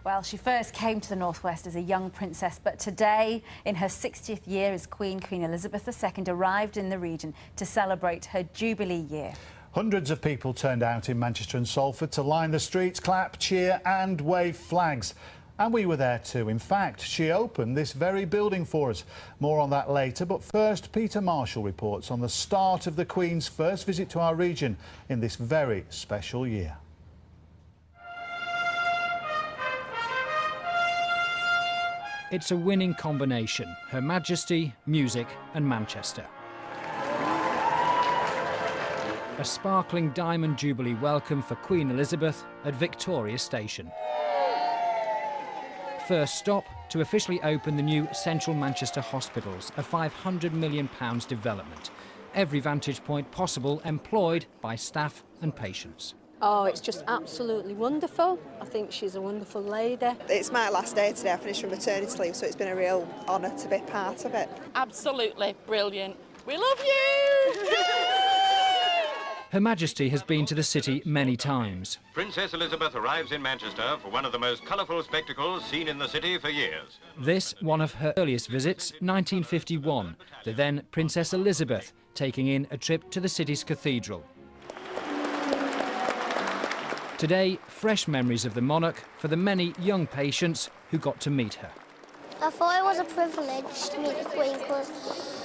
Well, she first came to the Northwest as a young princess, but today, in her 60th year as Queen Elizabeth II arrived in the region to celebrate her Jubilee year. Hundreds of people turned out in Manchester and Salford to line the streets, clap, cheer and wave flags. And we were there too. In fact, she opened this very building for us. More on that later, but first, Peter Marshall reports on the start of the Queen's first visit to our region in this very special year. It's a winning combination: Her Majesty, music and Manchester. A sparkling diamond jubilee welcome for Queen Elizabeth at Victoria Station. First stop, to officially open the new Central Manchester Hospitals, a £500 million development. Every vantage point possible employed by staff and patients. Oh, it's just absolutely wonderful. I think she's a wonderful lady. It's my last day today. I finished from maternity leave, so it's been a real honour to be part of it. Absolutely brilliant. We love you! Her Majesty has been to the city many times. Princess Elizabeth arrives in Manchester for one of the most colourful spectacles seen in the city for years. This, one of her earliest visits, 1951, the then Princess Elizabeth taking in a trip to the city's cathedral. Today, fresh memories of the monarch for the many young patients who got to meet her. I thought it was a privilege to meet the Queen because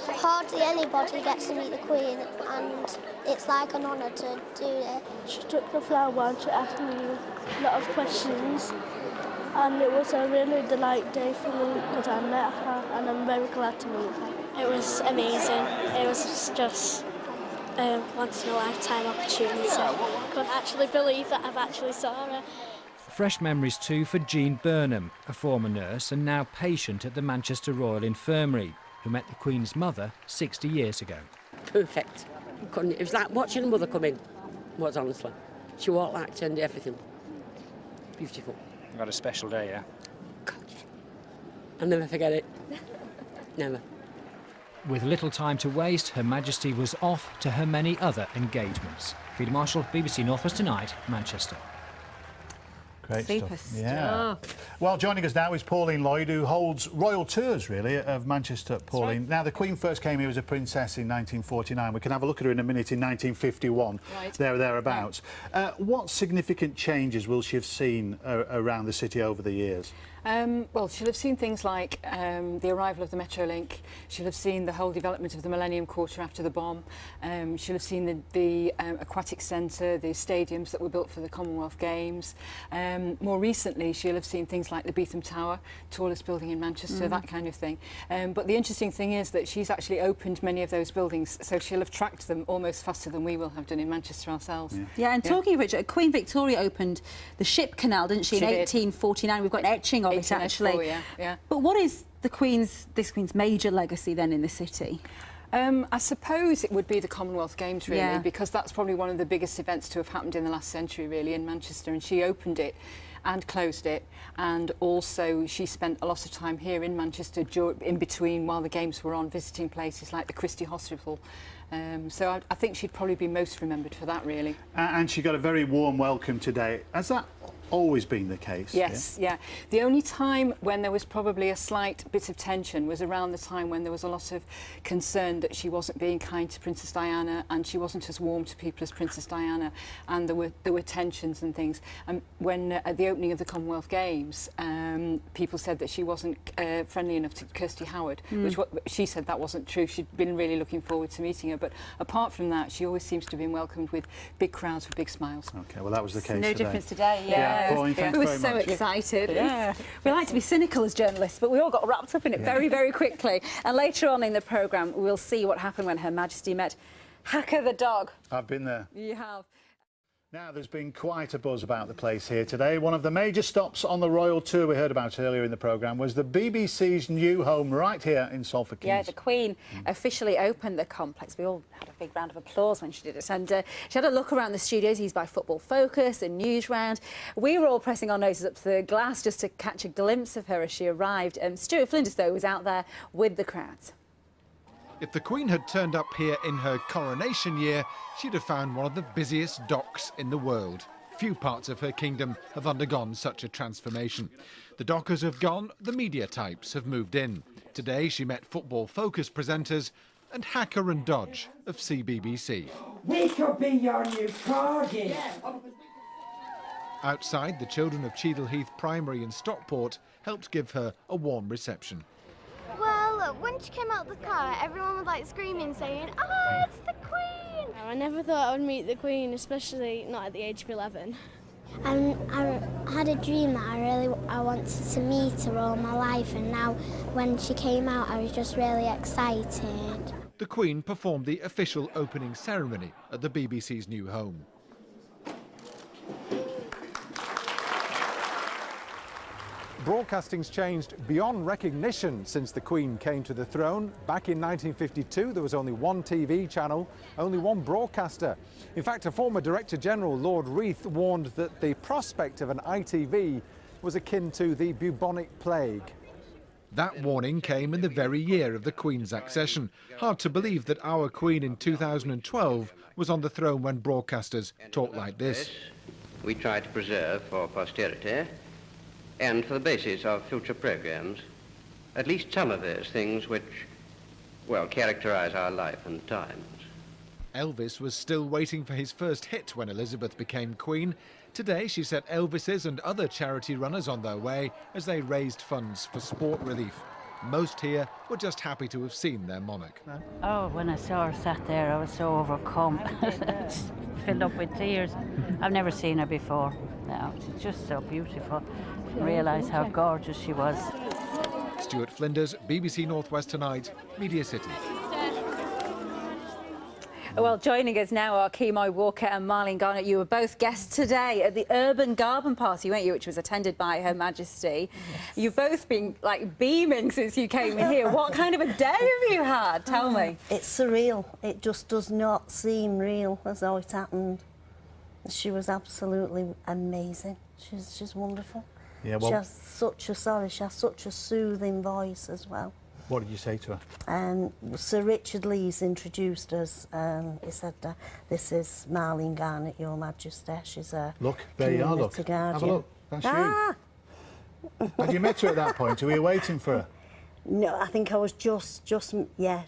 hardly anybody gets to meet the Queen, and it's like an honour to do it. She took the flower and she asked me a lot of questions, and it was a really delightful day for me because I met her and I'm very glad to meet her. It was amazing. It was just a once-in-a-lifetime opportunity. I couldn't actually believe that I've actually saw her. Fresh memories too for Jean Burnham, a former nurse and now patient at the Manchester Royal Infirmary, who met the Queen's mother 60 years ago. Perfect. It was like watching a mother come in, was honestly. She walked like turned everything. Beautiful. You've had a special day, yeah? God. I'll never forget it. Never. With little time to waste, Her Majesty was off to her many other engagements. Peter Marshall, BBC North West Tonight, Manchester. Great stuff. Yeah. Well, joining us now is Pauline Lloyd, who holds royal tours, really, of Manchester. Pauline. Right. Now, the Queen first came here as a princess in 1949. We can have a look at her in a minute in 1951, right. There or thereabouts. Yeah. What significant changes will she have seen around the city over the years? Well, she'll have seen things like the arrival of the Metrolink. She'll have seen the whole development of the Millennium Quarter after the bomb. She'll have seen the aquatic centre, the stadiums that were built for the Commonwealth Games. More recently, she'll have seen things like the Beetham Tower, tallest building in Manchester, that kind of thing. But the interesting thing is that she's actually opened many of those buildings, so she'll have tracked them almost faster than we will have done in Manchester ourselves. Yeah, and talking of which, Queen Victoria opened the Ship Canal, didn't she, in 1849? We've got an etching of it, actually. Yeah. But what is this Queen's major legacy then in the city? I suppose it would be the Commonwealth Games, really, because that's probably one of the biggest events to have happened in the last century, really, in Manchester, and she opened it and closed it, and also she spent a lot of time here in Manchester in between while the games were on, visiting places like the Christie Hospital. So I think she'd probably be most remembered for that, really. And she got a very warm welcome today. Has that always been the case? Yes, yeah. The only time when there was probably a slight bit of tension was around the time when there was a lot of concern that she wasn't being kind to Princess Diana and she wasn't as warm to people as Princess Diana, and there were tensions and things. And when at the opening of the Commonwealth Games, people said that she wasn't friendly enough to Kirsty Howard, which she said that wasn't true. She'd been really looking forward to meeting her, but apart from that, she always seems to have been welcomed with big crowds with big smiles. OK, well, that was the case No today. difference today, yeah. Pauline, thanks we were very so much. excited. Yeah. We like to be cynical as journalists, but we all got wrapped up in it very, very quickly. And later on in the programme, we'll see what happened when Her Majesty met Hacker the dog. I've been there. You have. Now, there's been quite a buzz about the place here today. One of the major stops on the royal tour we heard about earlier in the programme was the BBC's new home right here in Salford Quays. Yeah, the Queen officially opened the complex. We all had a big round of applause when she did it. And she had a look around the studios used by Football Focus and Newsround. We were all pressing our noses up to the glass just to catch a glimpse of her as she arrived. Stuart Flinders, though, was out there with the crowds. If the Queen had turned up here in her coronation year, she'd have found one of the busiest docks in the world. Few parts of her kingdom have undergone such a transformation. The dockers have gone, the media types have moved in. Today she met Football Focus presenters and Hacker and Dodge of CBBC. We could be your new corgi. Outside, the children of Cheadle Heath Primary in Stockport helped give her a warm reception. Well, when she came out of the car, everyone was like screaming, saying, "Oh, it's the Queen!" I never thought I would meet the Queen, especially not at the age of 11. I had a dream that I wanted to meet her all my life, and now when she came out I was just really excited. The Queen performed the official opening ceremony at the BBC's new home. Broadcasting's changed beyond recognition since the Queen came to the throne. Back in 1952, there was only one TV channel, only one broadcaster. In fact, a former Director General, Lord Reith, warned that the prospect of an ITV was akin to the bubonic plague. That warning came in the very year of the Queen's accession. Hard to believe that our Queen in 2012 was on the throne when broadcasters talked like this. We try to preserve for posterity and for the basis of future programmes, at least some of those things which, well, characterise our life and times. Elvis was still waiting for his first hit when Elizabeth became Queen. Today she set Elvis's and other charity runners on their way as they raised funds for sport relief. Most here were just happy to have seen their monarch. Oh, when I saw her sat there, I was so overcome, filled up with tears. I've never seen her before. No, she's just so beautiful. Didn't realise how gorgeous she was. Stuart Flinders, BBC North West Tonight, Media City. Well, joining us now are Kimo Walker and Marlene Garnett. You were both guests today at the Urban Garden Party, weren't you, which was attended by Her Majesty. Yes. You've both been, like, beaming since you came in here. What kind of a day have you had? Tell me. It's surreal. It just does not seem real as though it happened. She was absolutely amazing. She's wonderful. Yeah, well, she has such a soothing voice as well. What did you say to her? Sir Richard Lee's introduced us. He said, "This is Marlene Garnett, Your Majesty. She's a look, there you are. Look, guardian." have a look. That's you. Had you met her at that point? Or were you waiting for her? No, I think I was just meeting her.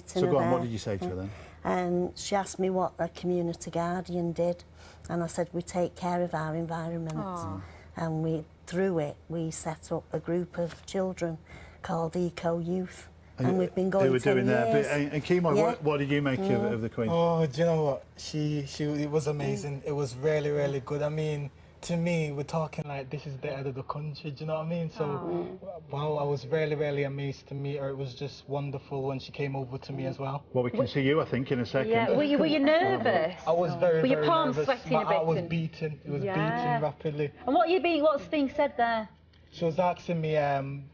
So go on. What did you say to her then? And she asked me what a community guardian did, and I said we take care of our environment. Aww. And through it we set up a group of children called Eco Youth, and we've been going 10 years. And Kimo, yeah. what did you make of the Queen? Oh, do you know what? It was amazing. It was really, really good. I mean, to me, we're talking like this is the head of the country, do you know what I mean? So, wow, I was really, really amazed to meet her. It was just wonderful when she came over to me as well. Well, we can see you, I think, in a second. Yeah, were you nervous? I was very, were your very palms nervous. sweating a bit? My heart was beating. It was beating rapidly. And what's being said there? She was asking me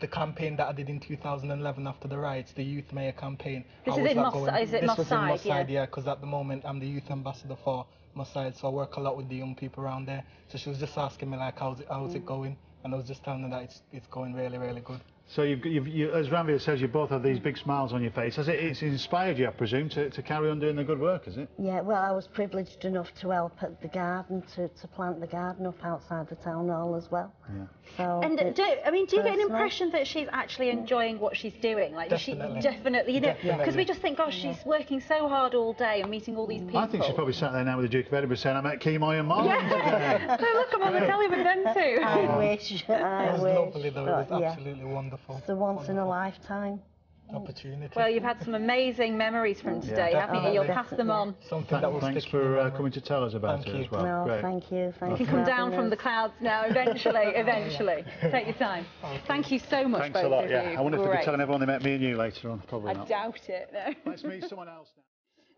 the campaign that I did in 2011 after the riots, the Youth Mayor campaign. This is in Moss Side, This was in Moss Side, yeah, because at the moment I'm the youth ambassador for Moss Side, so I work a lot with the young people around there. So she was just asking me like, how's it going? And I was just telling her that it's going really, really good. So you, as Ranveer says, you both have these big smiles on your face. It's inspired you, I presume, to carry on doing the good work, is it? Yeah, well, I was privileged enough to help at the garden, to plant the garden up outside the town hall as well. Yeah. So and do you get an impression that she's actually enjoying what she's doing? Like, definitely, you know, because we just think, gosh, she's working so hard all day and meeting all these people. I think she's probably sat there now with the Duke of Edinburgh saying, I met Kimo and Marlene today. So look, I'm on the telly with them too. I wish. It was lovely though, it was absolutely wonderful. It's a once in a lifetime opportunity. Well, you've had some amazing memories from today, haven't you? You'll pass them on. Thanks for coming to tell us about it as well. No, great. Thank you. You can come down from the clouds now, eventually. Take your time. Thank you so much, Thanks both a lot, of yeah. you. I wonder if they'll be telling everyone they met me and you later on. Probably not. I doubt it, no. Let's meet someone else now.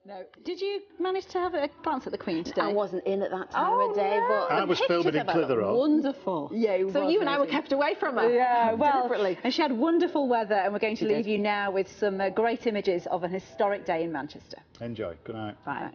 No. Did you manage to have a glance at the Queen today? I wasn't in at that time of day, but I was filming in Clitheroe. Wonderful. Yeah, so you and I were kept away from her. Yeah, well, and she had wonderful weather, and we're going to leave you now with some great images of an historic day in Manchester. Enjoy. Good night. Bye.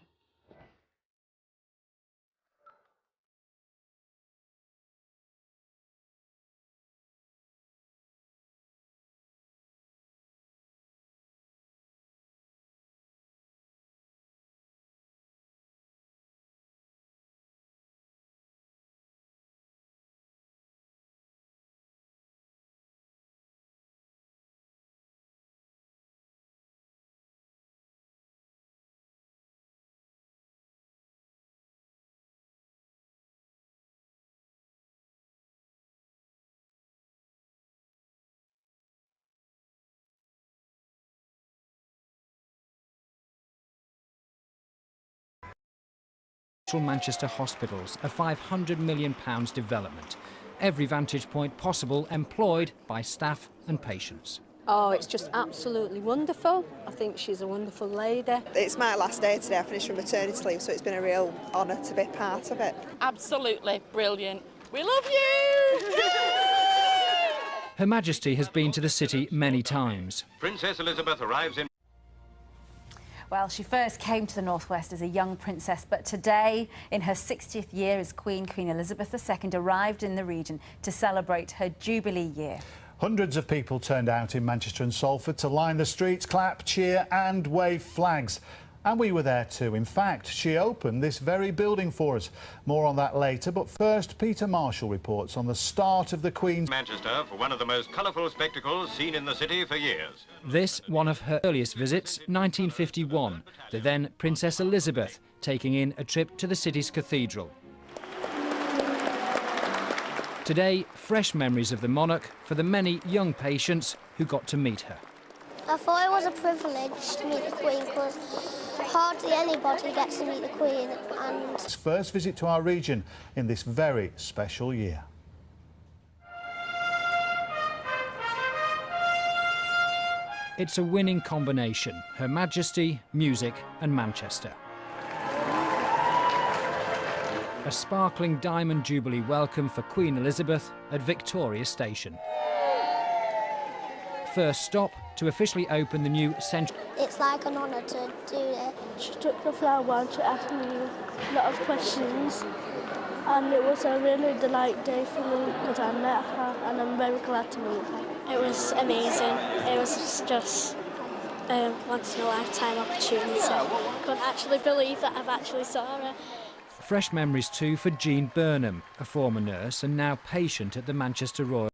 Manchester hospitals, a £500 million development. Every vantage point possible employed by staff and patients. Oh, it's just absolutely wonderful. I think she's a wonderful lady. It's my last day today. I finished from maternity leave, so it's been a real honour to be part of it. Absolutely brilliant. We love you! Her Majesty has been to the city many times. Princess Elizabeth arrives in... Well, she first came to the Northwest as a young princess, but today, in her 60th year as Queen, Queen Elizabeth II arrived in the region to celebrate her Jubilee year. Hundreds of people turned out in Manchester and Salford to line the streets, clap, cheer and wave flags. And we were there too. In fact, she opened this very building for us. More on that later, but first, Peter Marshall reports on the start of the Queen's... Manchester for one of the most colourful spectacles seen in the city for years. This, one of her earliest visits, 1951, the then Princess Elizabeth taking in a trip to the city's cathedral. Today, fresh memories of the monarch for the many young patients who got to meet her. I thought it was a privilege to meet the Queen because hardly anybody gets to meet the Queen. And first visit to our region in this very special year. It's a winning combination, Her Majesty, music and Manchester. A sparkling diamond jubilee welcome for Queen Elizabeth at Victoria Station. First stop to officially open the new central... It's like an honour to do it. She took the flower and she asked me a lot of questions, and it was a really delightful day for me because I met her and I'm very glad to meet her. It was amazing. It was just a once-in-a-lifetime opportunity. I couldn't actually believe that I've actually saw her. Fresh memories too for Jean Burnham, a former nurse and now patient at the Manchester Royal